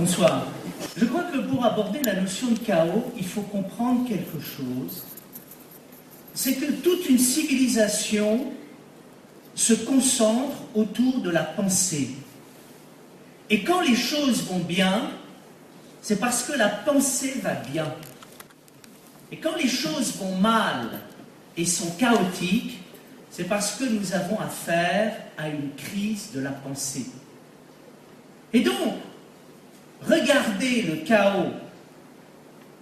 Bonsoir. Je crois que pour aborder la notion de chaos, il faut comprendre quelque chose. C'est que toute une civilisation se concentre autour de la pensée. Et quand les choses vont bien, c'est parce que la pensée va bien. Et quand les choses vont mal et sont chaotiques, c'est parce que nous avons affaire à une crise de la pensée. Et donc, regarder le chaos,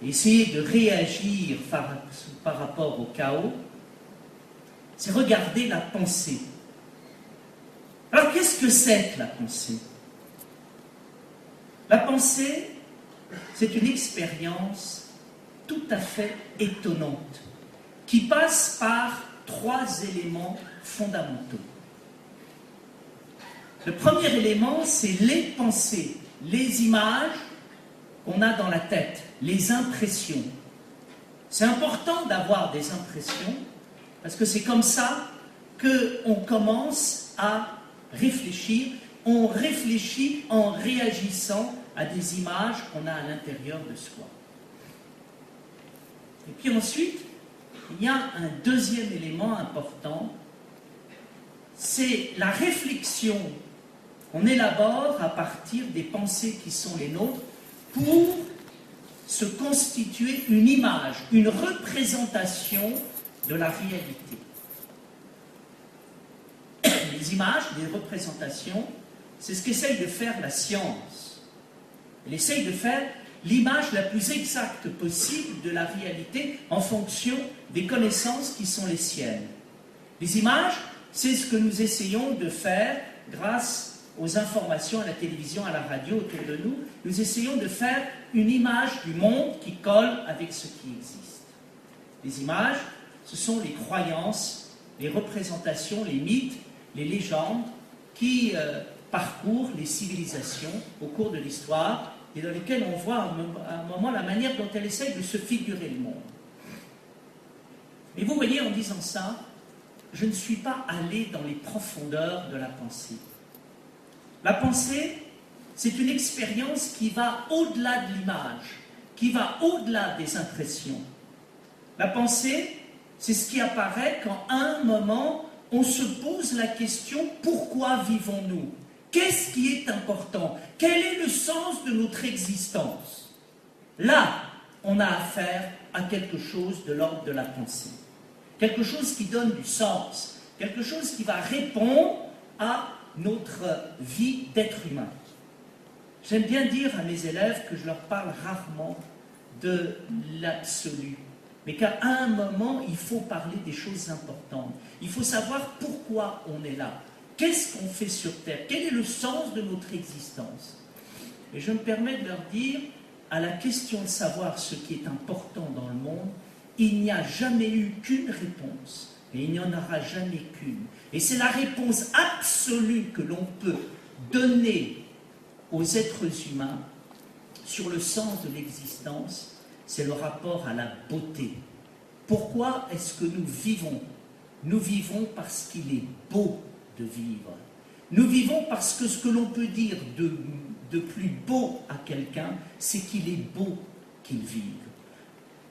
essayer de réagir par rapport au chaos, c'est regarder la pensée. Alors, qu'est-ce que c'est que la pensée? La pensée, c'est une expérience tout à fait étonnante, qui passe par 3 éléments fondamentaux. Le premier élément, c'est les pensées, les images qu'on a dans la tête, les impressions. C'est important d'avoir des impressions, parce que c'est comme ça qu'on commence à réfléchir. On réfléchit en réagissant à des images qu'on a à l'intérieur de soi. Et puis ensuite, il y a un deuxième élément important, c'est la réflexion qu'on élabore à partir des pensées qui sont les nôtres pour se constituer une image, une représentation de la réalité. Les images, les représentations, c'est ce qu'essaye de faire la science. Elle essaye de faire l'image la plus exacte possible de la réalité en fonction des connaissances qui sont les siennes. Les images, c'est ce que nous essayons de faire grâce aux informations à la télévision, à la radio autour de nous. Nous essayons de faire une image du monde qui colle avec ce qui existe. Les images, ce sont les croyances, les représentations, les mythes, les légendes qui parcourent les civilisations au cours de l'histoire et dans lesquelles on voit à un moment la manière dont elles essayent de se figurer le monde. Et vous voyez, en disant ça, je ne suis pas allé dans les profondeurs de la pensée. La pensée, c'est une expérience qui va au-delà de l'image, qui va au-delà des impressions. La pensée, c'est ce qui apparaît quand, à un moment, on se pose la question « Pourquoi vivons-nous » ? Qu'est-ce qui est important? Quel est le sens de notre existence? Là, on a affaire à quelque chose de l'ordre de la pensée. Quelque chose qui donne du sens, quelque chose qui va répondre à notre vie d'être humain. J'aime bien dire à mes élèves que je leur parle rarement de l'absolu, mais qu'à un moment, il faut parler des choses importantes. Il faut savoir pourquoi on est là. Qu'est-ce qu'on fait sur Terre? Quel est le sens de notre existence? Et je me permets de leur dire, à la question de savoir ce qui est important dans le monde, il n'y a jamais eu qu'une réponse, et il n'y en aura jamais qu'une. Et c'est la réponse absolue que l'on peut donner aux êtres humains sur le sens de l'existence, c'est le rapport à la beauté. Pourquoi est-ce que nous vivons? Nous vivons parce qu'il est beau de vivre. Nous vivons parce que ce que l'on peut dire de plus beau à quelqu'un, c'est qu'il est beau qu'il vive.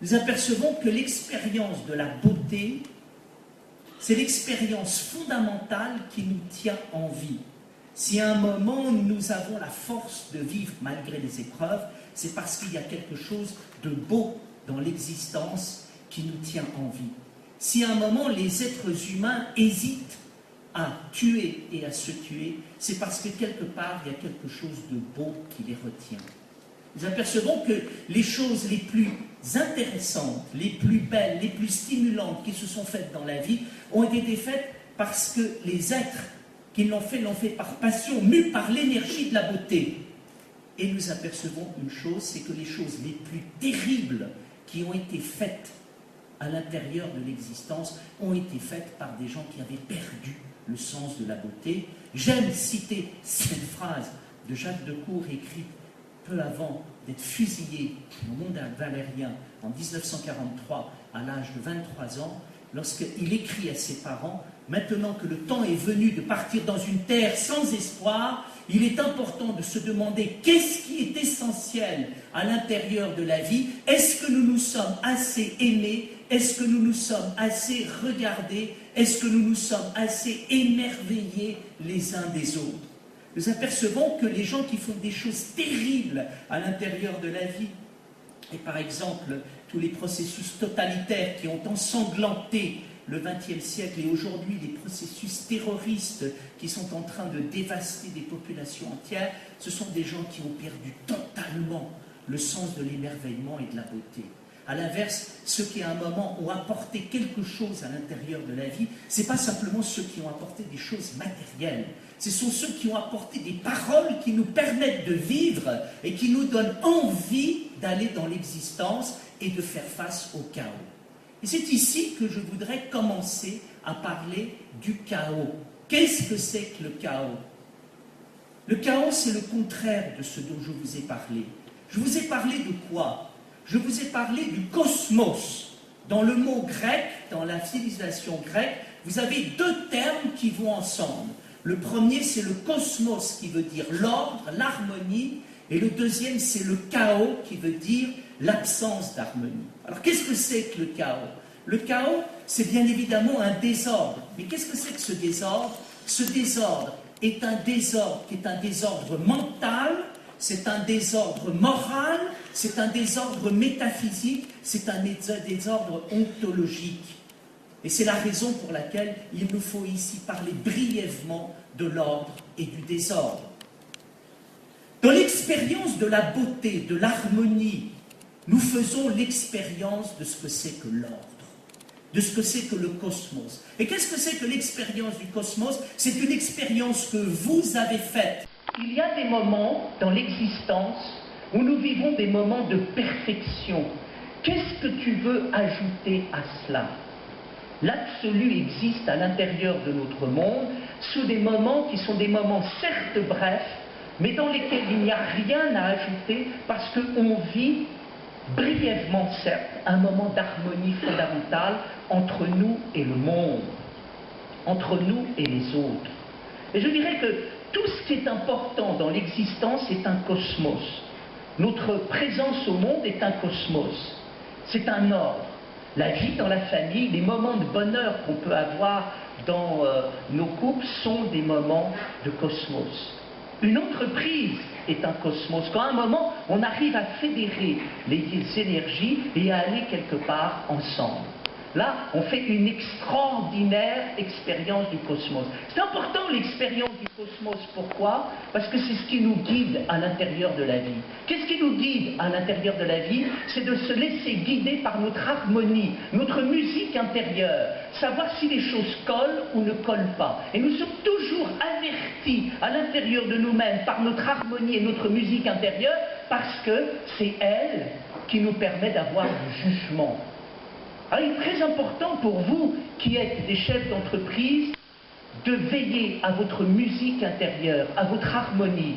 Nous apercevons que l'expérience de la beauté, c'est l'expérience fondamentale qui nous tient en vie. Si à un moment nous avons la force de vivre malgré les épreuves, c'est parce qu'il y a quelque chose de beau dans l'existence qui nous tient en vie. Si à un moment les êtres humains hésitent à tuer et à se tuer, c'est parce que quelque part il y a quelque chose de beau qui les retient. Nous apercevons que les choses les plus intéressantes, les plus belles, les plus stimulantes qui se sont faites dans la vie ont été faites parce que les êtres qui l'ont fait par passion, mus par l'énergie de la beauté. Et nous apercevons une chose, c'est que les choses les plus terribles qui ont été faites à l'intérieur de l'existence ont été faites par des gens qui avaient perdu le sens de la beauté. J'aime citer cette phrase de Jacques Decour écrite peu avant d'être fusillé au Mont Valérien en 1943 à l'âge de 23 ans, lorsqu'il écrit à ses parents « Maintenant que le temps est venu de partir dans une terre sans espoir, il est important de se demander qu'est-ce qui est essentiel essentiel à l'intérieur de la vie. Est-ce que nous nous sommes assez aimés? Est-ce que nous nous sommes assez regardés? Est-ce que nous nous sommes assez émerveillés les uns des autres? Nous apercevons que les gens qui font des choses terribles à l'intérieur de la vie, et par exemple tous les processus totalitaires qui ont ensanglanté le XXe siècle et aujourd'hui les processus terroristes qui sont en train de dévaster des populations entières, ce sont des gens qui ont perdu totalement le sens de l'émerveillement et de la beauté. À l'inverse, ceux qui à un moment ont apporté quelque chose à l'intérieur de la vie, ce n'est pas simplement ceux qui ont apporté des choses matérielles, ce sont ceux qui ont apporté des paroles qui nous permettent de vivre et qui nous donnent envie d'aller dans l'existence et de faire face au chaos. Et c'est ici que je voudrais commencer à parler du chaos. Qu'est-ce que c'est que le chaos? Le chaos, c'est le contraire de ce dont je vous ai parlé. Je vous ai parlé de quoi? Je vous ai parlé du cosmos. Dans le mot grec, dans la civilisation grecque, vous avez deux termes qui vont ensemble. Le premier, c'est le cosmos, qui veut dire l'ordre, l'harmonie, et le deuxième, c'est le chaos, qui veut dire l'absence d'harmonie. Alors, qu'est-ce que c'est que le chaos? Le chaos, c'est bien évidemment un désordre. Mais qu'est-ce que c'est que ce désordre? Ce désordre est un désordre qui est un désordre mental, c'est un désordre moral, c'est un désordre métaphysique, c'est un désordre ontologique. Et c'est la raison pour laquelle il nous faut ici parler brièvement de l'ordre et du désordre. Dans l'expérience de la beauté, de l'harmonie, nous faisons l'expérience de ce que c'est que l'ordre, de ce que c'est que le cosmos. Et qu'est-ce que c'est que l'expérience du cosmos? C'est une expérience que vous avez faite. Il y a des moments dans l'existence où nous vivons des moments de perfection. Qu'est-ce que tu veux ajouter à cela? L'absolu existe à l'intérieur de notre monde sous des moments qui sont des moments certes brefs, mais dans lesquels il n'y a rien à ajouter parce qu'on vit brièvement, certes, un moment d'harmonie fondamentale entre nous et le monde, entre nous et les autres. Et je dirais que tout ce qui est important dans l'existence est un cosmos. Notre présence au monde est un cosmos. C'est un ordre. La vie dans la famille, les moments de bonheur qu'on peut avoir dans nos couples sont des moments de cosmos. Une entreprise est un cosmos. Quand à un moment, on arrive à fédérer les énergies et à aller quelque part ensemble. Là, on fait une extraordinaire expérience du cosmos. C'est important l'expérience du cosmos. Pourquoi? Parce que c'est ce qui nous guide à l'intérieur de la vie. Qu'est-ce qui nous guide à l'intérieur de la vie? C'est de se laisser guider par notre harmonie, notre musique intérieure, savoir si les choses collent ou ne collent pas. Et nous sommes toujours avertis à l'intérieur de nous-mêmes par notre harmonie et notre musique intérieure parce que c'est elle qui nous permet d'avoir du jugement. Alors, il est très important pour vous qui êtes des chefs d'entreprise de veiller à votre musique intérieure, à votre harmonie.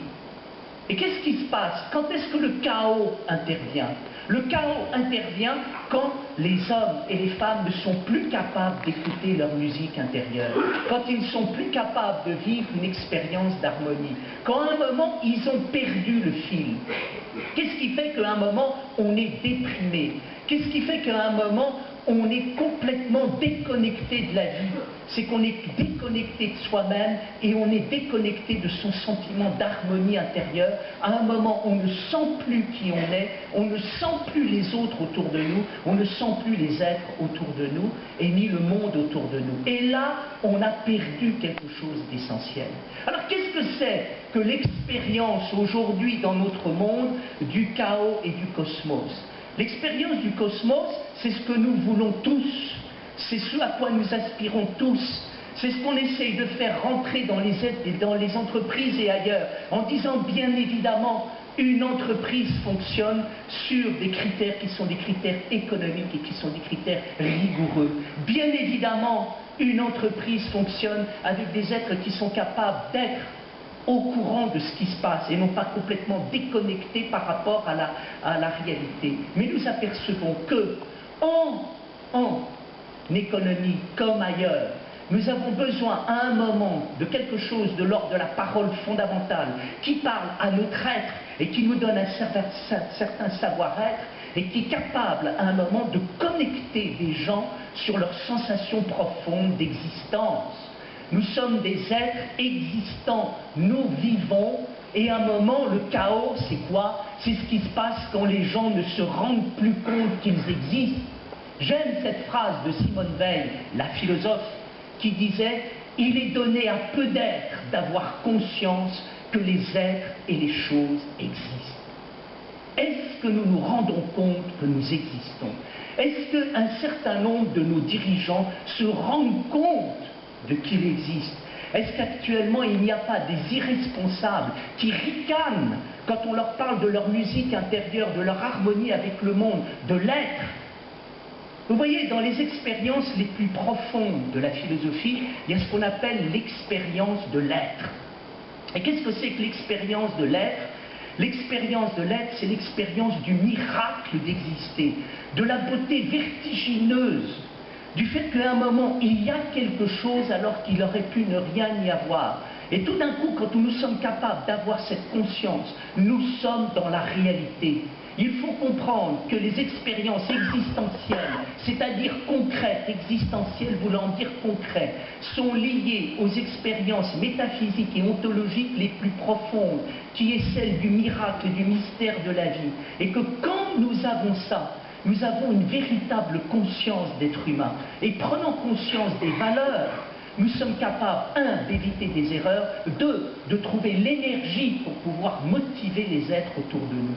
Et qu'est-ce qui se passe? Quand est-ce que le chaos intervient? Le chaos intervient quand les hommes et les femmes ne sont plus capables d'écouter leur musique intérieure, quand ils ne sont plus capables de vivre une expérience d'harmonie, quand à un moment ils ont perdu le fil. Qu'est-ce qui fait qu'à un moment on est déprimé? Qu'est-ce qui fait qu'à un moment on est complètement déconnecté de la vie? C'est qu'on est déconnecté de soi-même et on est déconnecté de son sentiment d'harmonie intérieure. À un moment, on ne sent plus qui on est, on ne sent plus les autres autour de nous, on ne sent plus les êtres autour de nous et ni le monde autour de nous. Et là, on a perdu quelque chose d'essentiel. Alors, qu'est-ce que c'est que l'expérience aujourd'hui dans notre monde du chaos et du cosmos? L'expérience du cosmos, c'est ce que nous voulons tous, c'est ce à quoi nous aspirons tous, c'est ce qu'on essaye de faire rentrer dans les entreprises et ailleurs, en disant bien évidemment, une entreprise fonctionne sur des critères qui sont des critères économiques et qui sont des critères rigoureux. Bien évidemment, une entreprise fonctionne avec des êtres qui sont capables d'être au courant de ce qui se passe et non pas complètement déconnectés par rapport à la réalité. Mais nous apercevons que en économie comme ailleurs, nous avons besoin à un moment de quelque chose de l'ordre de la parole fondamentale qui parle à notre être et qui nous donne un certain savoir-être et qui est capable à un moment de connecter des gens sur leurs sensations profondes d'existence. Nous sommes des êtres existants, nous vivons, et à un moment, le chaos, c'est quoi? C'est ce qui se passe quand les gens ne se rendent plus compte qu'ils existent. J'aime cette phrase de Simone Weil, la philosophe, qui disait « Il est donné à peu d'êtres d'avoir conscience que les êtres et les choses existent. » Est-ce que nous nous rendons compte que nous existons? Est-ce qu'un certain nombre de nos dirigeants se rendent compte de qu'il existe? Est-ce qu'actuellement il n'y a pas des irresponsables qui ricanent quand on leur parle de leur musique intérieure, de leur harmonie avec le monde, de l'être? Vous voyez, dans les expériences les plus profondes de la philosophie, il y a ce qu'on appelle l'expérience de l'être. Et qu'est-ce que c'est que l'expérience de l'être? L'expérience de l'être, c'est l'expérience du miracle d'exister, de la beauté vertigineuse, du fait qu'à un moment, il y a quelque chose alors qu'il aurait pu ne rien y avoir. Et tout d'un coup, quand nous sommes capables d'avoir cette conscience, nous sommes dans la réalité. Il faut comprendre que les expériences existentielles, c'est-à-dire concrètes, existentielles voulant dire concret, sont liées aux expériences métaphysiques et ontologiques les plus profondes, qui est celle du miracle et du mystère de la vie. Et que quand nous avons ça, nous avons une véritable conscience d'être humain. Et prenant conscience des valeurs, nous sommes capables, un, d'éviter des erreurs, deux, de trouver l'énergie pour pouvoir motiver les êtres autour de nous.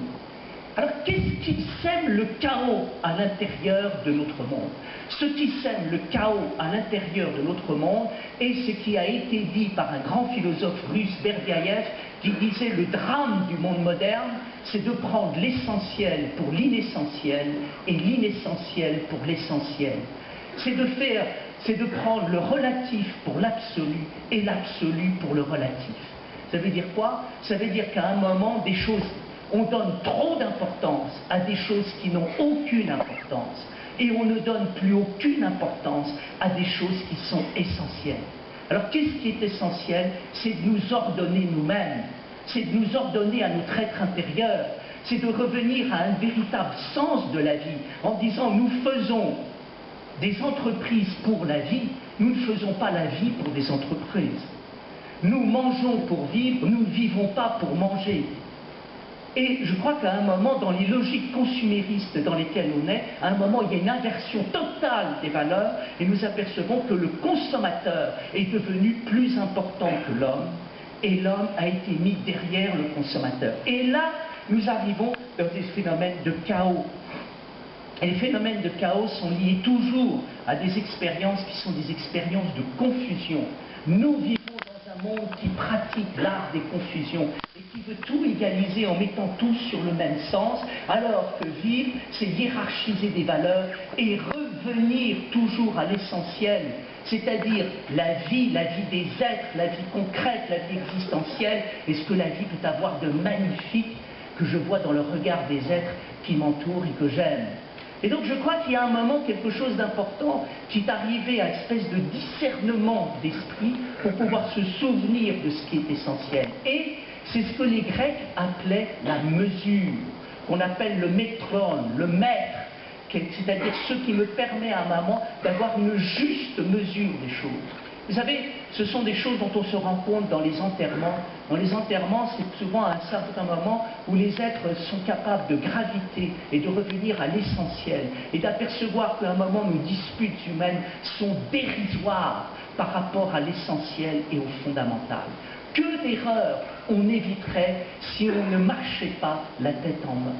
Alors, qu'est-ce qui sème le chaos à l'intérieur de notre monde? Ce qui sème le chaos à l'intérieur de notre monde est ce qui a été dit par un grand philosophe russe, Berdyaev, qui disait le drame du monde moderne, c'est de prendre l'essentiel pour l'inessentiel et l'inessentiel pour l'essentiel. C'est de prendre le relatif pour l'absolu et l'absolu pour le relatif. Ça veut dire quoi? Ça veut dire qu'à un moment, des choses, on donne trop d'importance à des choses qui n'ont aucune importance et on ne donne plus aucune importance à des choses qui sont essentielles. Alors qu'est-ce qui est essentiel? C'est de nous ordonner nous-mêmes, c'est de nous ordonner à notre être intérieur, c'est de revenir à un véritable sens de la vie en disant nous faisons des entreprises pour la vie, nous ne faisons pas la vie pour des entreprises. Nous mangeons pour vivre, nous ne vivons pas pour manger. Et je crois qu'à un moment, dans les logiques consuméristes dans lesquelles on est, à un moment, il y a une inversion totale des valeurs et nous apercevons que le consommateur est devenu plus important que l'homme et l'homme a été mis derrière le consommateur. Et là, nous arrivons dans des phénomènes de chaos. Et les phénomènes de chaos sont liés toujours à des expériences qui sont des expériences de confusion. Nous vivons dans un monde qui pratique l'art des confusions et qui veut tout égaliser en mettant tout sur le même sens, alors que vivre, c'est hiérarchiser des valeurs et revenir toujours à l'essentiel, c'est-à-dire la vie des êtres, la vie concrète, la vie existentielle, et ce que la vie peut avoir de magnifique que je vois dans le regard des êtres qui m'entourent et que j'aime. Et donc je crois qu'il y a un moment quelque chose d'important qui est arrivé à une espèce de discernement d'esprit pour pouvoir se souvenir de ce qui est essentiel. Et c'est ce que les Grecs appelaient la mesure, qu'on appelle le métron, le maître, c'est-à-dire ce qui me permet à un moment d'avoir une juste mesure des choses. Vous savez, ce sont des choses dont on se rend compte dans les enterrements. Dans les enterrements, c'est souvent à un certain moment où les êtres sont capables de graviter et de revenir à l'essentiel et d'apercevoir qu'à un moment, nos disputes humaines sont dérisoires par rapport à l'essentiel et au fondamental. Que d'erreurs on éviterait si on ne marchait pas la tête en main.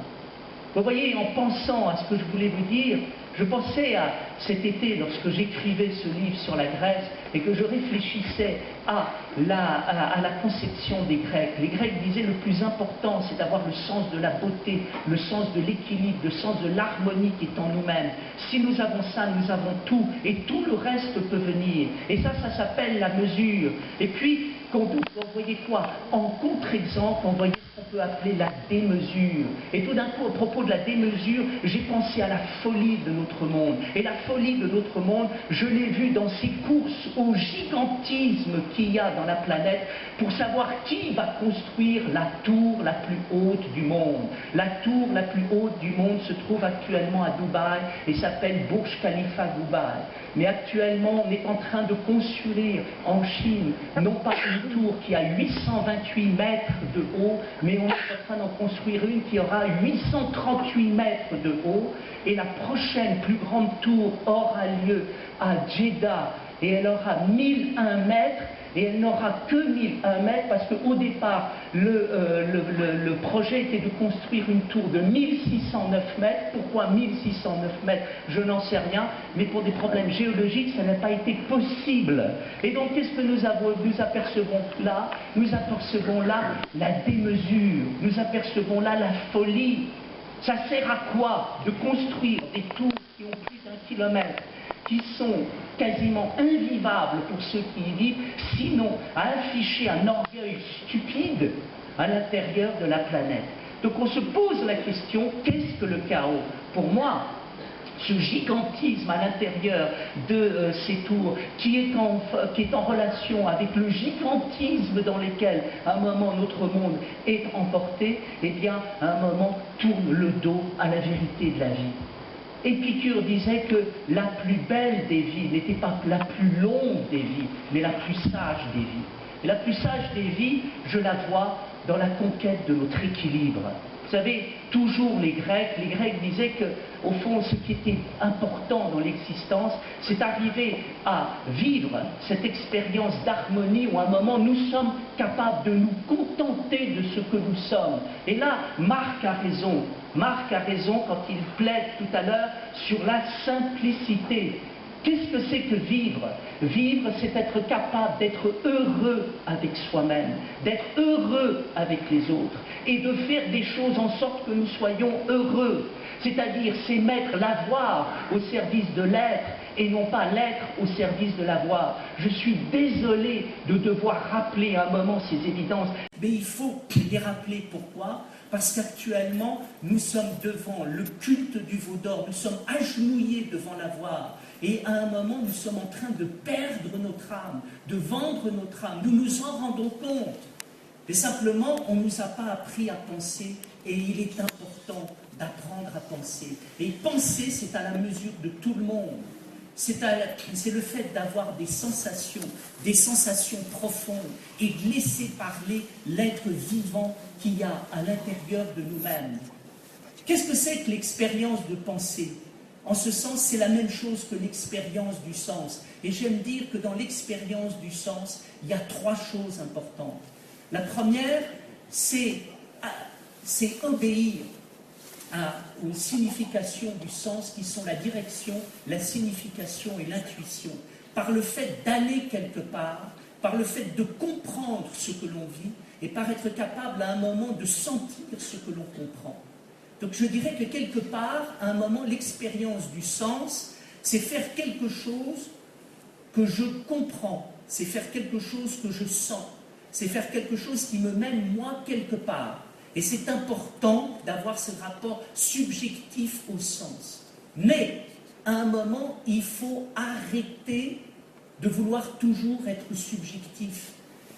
Vous voyez, en pensant à ce que je voulais vous dire, je pensais à cet été, lorsque j'écrivais ce livre sur la Grèce, et que je réfléchissais à la conception des Grecs. Les Grecs disaient le plus important, c'est d'avoir le sens de la beauté, le sens de l'équilibre, le sens de l'harmonie qui est en nous-mêmes. Si nous avons ça, nous avons tout, et tout le reste peut venir. Et ça s'appelle la mesure. Et puis, quand vous voyez quoi? En contre-exemple, on voyait On peut appeler la démesure. Et tout d'un coup, à propos de la démesure, j'ai pensé à la folie de notre monde. Et la folie de notre monde, je l'ai vue dans ces courses au gigantisme qu'il y a dans la planète pour savoir qui va construire la tour la plus haute du monde. La tour la plus haute du monde se trouve actuellement à Dubaï et s'appelle Burj Khalifa Dubaï. Mais actuellement, on est en train de construire en Chine, non pas une tour qui a 828 mètres de haut, mais on est en train d'en construire une qui aura 838 mètres de haut. Et la prochaine plus grande tour aura lieu à Jeddah et elle aura 1001 mètres. Et elle n'aura que 1001 mètres parce qu'au départ, le projet était de construire une tour de 1609 mètres. Pourquoi 1609 mètres? Je n'en sais rien, mais pour des problèmes géologiques, ça n'a pas été possible. Et donc, qu'est-ce que nous apercevons là? Nous apercevons là la démesure, nous apercevons là la folie. Ça sert à quoi de construire des tours qui ont plus d'1 kilomètre, qui sont quasiment invivables pour ceux qui y vivent, sinon à afficher un orgueil stupide à l'intérieur de la planète. Donc on se pose la question, qu'est-ce que le chaos? Pour moi, ce gigantisme à l'intérieur de ces tours qui est en relation avec le gigantisme dans lequel à un moment notre monde est emporté, eh bien à un moment tourne le dos à la vérité de la vie. Épicure disait que la plus belle des vies n'était pas la plus longue des vies, mais la plus sage des vies. Et la plus sage des vies, je la vois dans la conquête de notre équilibre. Vous savez, toujours les Grecs disaient que, au fond, ce qui était important dans l'existence, c'est d'arriver à vivre cette expérience d'harmonie où à un moment nous sommes capables de nous contenter de ce que nous sommes. Et là, Marc a raison quand il plaide tout à l'heure sur la simplicité. Qu'est-ce que c'est que vivre? Vivre, c'est être capable d'être heureux avec soi-même, d'être heureux avec les autres, et de faire des choses en sorte que nous soyons heureux. C'est-à-dire, c'est mettre l'avoir au service de l'être, et non pas l'être au service de l'avoir. Je suis désolé de devoir rappeler à un moment ces évidences. Mais il faut les rappeler. Pourquoi? Parce qu'actuellement, nous sommes devant le culte du veau d'or, nous sommes agenouillés devant l'avoir. Et à un moment, nous sommes en train de perdre notre âme, de vendre notre âme. Nous nous en rendons compte. Mais simplement, on ne nous a pas appris à penser, et il est important d'apprendre à penser. Et penser, c'est à la mesure de tout le monde. C'est le fait d'avoir des sensations profondes, et de laisser parler l'être vivant qu'il y a à l'intérieur de nous-mêmes. Qu'est-ce que c'est que l'expérience de penser? En ce sens, c'est la même chose que l'expérience du sens. Et j'aime dire que dans l'expérience du sens, il y a 3 choses importantes. La première, c'est obéir aux significations du sens qui sont la direction, la signification et l'intuition. Par le fait d'aller quelque part, par le fait de comprendre ce que l'on vit et par être capable à un moment de sentir ce que l'on comprend. Donc je dirais que quelque part, à un moment, l'expérience du sens, c'est faire quelque chose que je comprends, c'est faire quelque chose que je sens, c'est faire quelque chose qui me mène, moi, quelque part. Et c'est important d'avoir ce rapport subjectif au sens. Mais, à un moment, il faut arrêter de vouloir toujours être subjectif.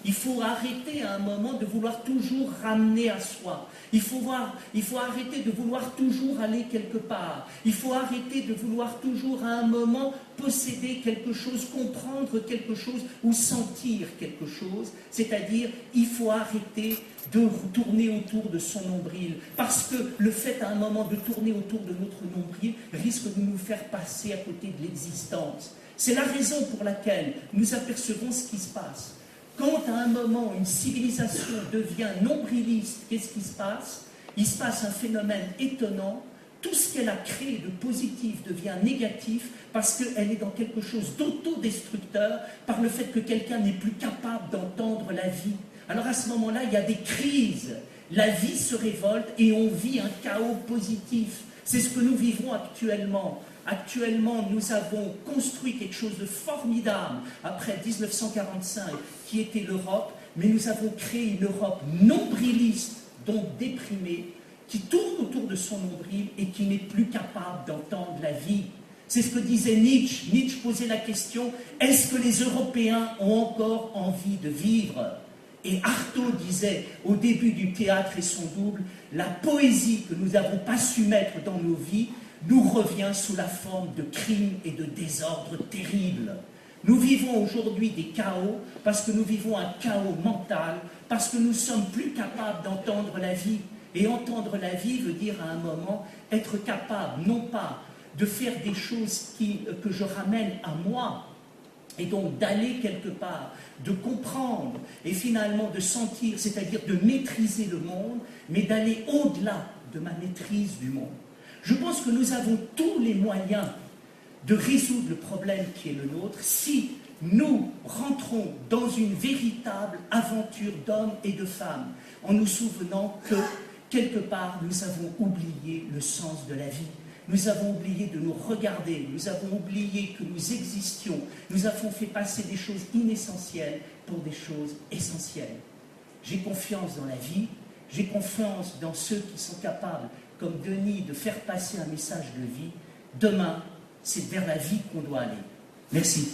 Il faut arrêter à un moment de vouloir toujours ramener à soi. Il faut arrêter de vouloir toujours aller quelque part. Il faut arrêter de vouloir toujours à un moment posséder quelque chose, comprendre quelque chose ou sentir quelque chose. C'est-à-dire, il faut arrêter de tourner autour de son nombril. Parce que le fait à un moment de tourner autour de notre nombril risque de nous faire passer à côté de l'existence. C'est la raison pour laquelle nous apercevons ce qui se passe. Quand à un moment une civilisation devient nombriliste, qu'est-ce qui se passe? Il se passe un phénomène étonnant. Tout ce qu'elle a créé de positif devient négatif parce qu'elle est dans quelque chose d'autodestructeur par le fait que quelqu'un n'est plus capable d'entendre la vie. Alors à ce moment-là, il y a des crises. La vie se révolte et on vit un chaos positif. C'est ce que nous vivons actuellement. Actuellement, nous avons construit quelque chose de formidable après 1945, qui était l'Europe, mais nous avons créé une Europe nombriliste donc déprimé, qui tourne autour de son nombril et qui n'est plus capable d'entendre la vie. C'est ce que disait Nietzsche. Nietzsche posait la question, est-ce que les Européens ont encore envie de vivre? Et Artaud disait, au début du théâtre et son double, la poésie que nous n'avons pas su mettre dans nos vies nous revient sous la forme de crimes et de désordres terribles. Nous vivons aujourd'hui des chaos parce que nous vivons un chaos mental, parce que nous sommes plus capables d'entendre la vie. Et entendre la vie veut dire à un moment être capable, non pas de faire des choses que je ramène à moi, et donc d'aller quelque part, de comprendre et finalement de sentir, c'est-à-dire de maîtriser le monde, mais d'aller au-delà de ma maîtrise du monde. Je pense que nous avons tous les moyens de résoudre le problème qui est le nôtre si nous rentrons dans une véritable aventure d'hommes et de femmes, en nous souvenant que, quelque part, nous avons oublié le sens de la vie. Nous avons oublié de nous regarder, nous avons oublié que nous existions, nous avons fait passer des choses inessentielles pour des choses essentielles. J'ai confiance dans la vie, j'ai confiance dans ceux qui sont capables, comme Denis, de faire passer un message de vie. Demain, c'est vers la vie qu'on doit aller. Merci.